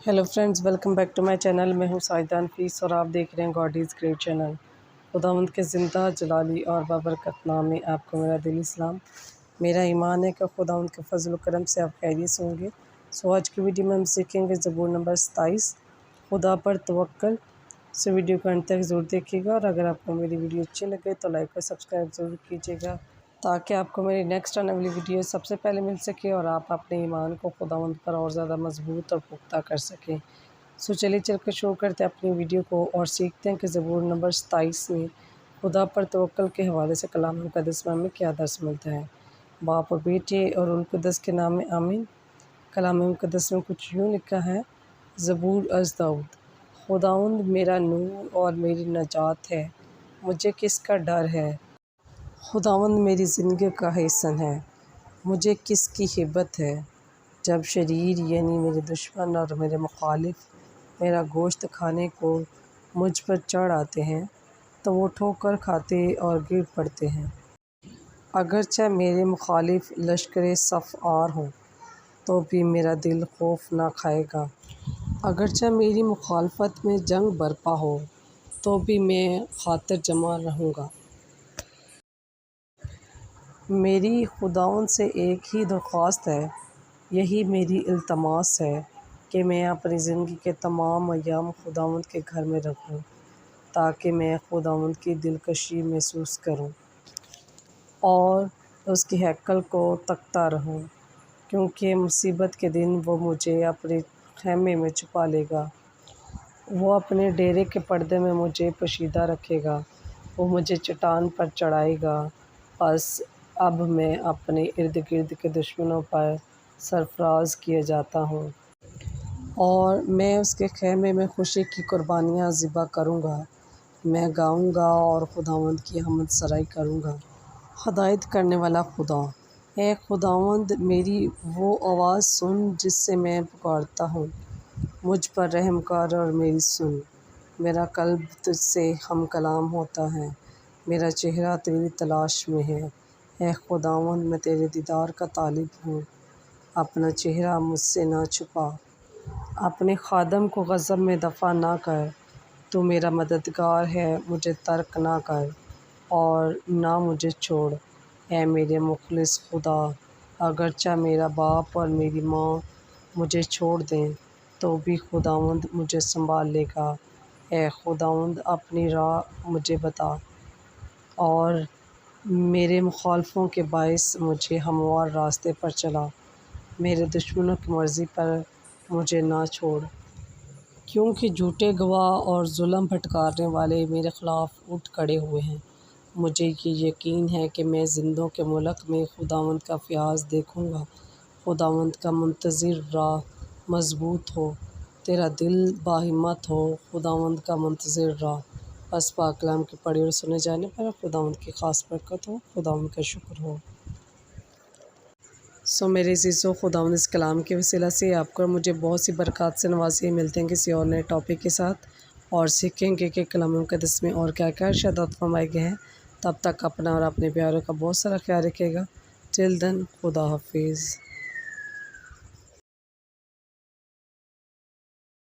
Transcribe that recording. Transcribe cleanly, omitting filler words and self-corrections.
Hello friends, welcome back to my channel. मैं हूं साइदा नफीस और आप देख रहे हैं गॉड इज़ ग्रेट चैनल। खुदावंद के ज़िंदा जलाली और बाबरकत नाम में आपको मेरा दिली सलाम। मेरा ईमान है कि खुदावंद के फजल करम से आप खैरियत से होंगे। सो आज की वीडियो में हम सीखेंगे ज़बूर नंबर 27, खुदा पर तवक्कल। सो वीडियो को अंत तक ज़रूर देखिएगा और अगर आपको मेरी वीडियो अच्छी लगे तो लाइक और सब्सक्राइब ज़रूर कीजिएगा ताकि आपको मेरी नेक्स्ट आने वाली वीडियो सबसे पहले मिल सके और आप अपने ईमान को खुदावंद पर और ज़्यादा मजबूत और पुख्ता कर सकें। सो चलिए चल कर शुरू करते हैं अपनी वीडियो को और सीखते हैं कि ज़बूर नंबर 27 में खुदा पर तवक्कल के हवाले से कलाम मुक़द्दस में हमें क्या दर्स मिलता है। बाप और बेटे और रुल कुद्दस के नाम में आमीन। कलाम मुक़द्दस में कुछ यूँ लिखा है। ज़बूर अज़ दाऊद। खुदावंद मेरा नूर और मेरी नजात है, मुझे किसका डर है। खुदावंद मेरी ज़िंदगी का हिस्सा है, मुझे किसकी हिब्बत है। जब शरीर यानी मेरे दुश्मन और मेरे मुखालिफ मेरा गोश्त खाने को मुझ पर चढ़ आते हैं तो वो ठोकर खाते और गिर पड़ते हैं। अगरचे मेरे मुखालिफ लश्कर सफ़आर हों तो भी मेरा दिल खौफ ना खाएगा। अगरचे मेरी मुखालफत में जंग बरपा हो तो भी मैं खातिर जमा रहूँगा। मेरी खुदावंद से एक ही दरख्वास्त है, यही मेरी इल्तमास है कि मैं अपनी ज़िंदगी के तमाम अय्याम खुदावंद के घर में रहूँ ताकि मैं खुदावंद की दिलकशी महसूस करूँ और उसकी हैकल को तकता रहूँ, क्योंकि मुसीबत के दिन वो मुझे अपने खैमे में छुपा लेगा। वो अपने डेरे के पर्दे में मुझे पोशीदा रखेगा, वो मुझे चट्टान पर चढ़ाएगा। बस अब मैं अपने इर्द गिर्द के दुश्मनों पर सरफराज किया जाता हूँ और मैं उसके खैमे में खुशी की कुर्बानियाँ ज़िबा करूँगा। मैं गाऊँगा और खुदावंद की हमद सराई करूँगा। हदायत करने वाला खुदा। ए खुदावंद, मेरी वो आवाज़ सुन जिससे मैं पुकारता हूँ। मुझ पर रहम कर और मेरी सुन। मेरा कल्ब तुझसे हम कलाम होता है, मेरा चेहरा तेरी तलाश में है। ए खुदावंद, मैं तेरे दीदार का तालिब हूँ, अपना चेहरा मुझसे ना छुपा। अपने खादम को गज़ब में दफ़ा ना कर, तू मेरा मददगार है, मुझे तर्क ना कर और ना मुझे छोड़। ए मेरे मुखलिस खुदा, अगरचे मेरा बाप और मेरी माँ मुझे छोड़ दें तो भी खुदावंद मुझे संभाल लेगा। ए खुदावंद, अपनी राह मुझे बता और मेरे मुखालफों के बायस मुझे हमवार रास्ते पर चला। मेरे दुश्मनों की मर्ज़ी पर मुझे ना छोड़, क्योंकि झूठे गवाह और जुल्म भटकारने वाले मेरे ख़िलाफ़ उठ खड़े हुए हैं। मुझे ये यकीन है कि मैं ज़िंदों के मुल्क में खुदावंद का फ़याज़ देखूँगा। खुदावंद का मुंतज़िर राह मज़बूत हो, तेरा दिल बाहिम्मत हो, खुदावंद का मुंतज़िर राह। बस पाक कलाम के पढ़े और सुने जाने पर खुदावंद की ख़ास बरकत हो, खुदावंद का शुक्र हो। सो मेरे अज़ीज़ों, खुदावंद इस कलाम के वसीला से आपको और मुझे बहुत सी बरक़ात से नवाज़िए। मिलते हैं किसी और नए टॉपिक के साथ और सीखेंगे कि कलाम मुक़द्दस में और क्या क्या इरशादात फ़रमाए गए हैं। तब तक अपना और अपने प्यारों का बहुत सारा ख्याल रखिएगा। टिल देन, खुदा हाफ़िज़।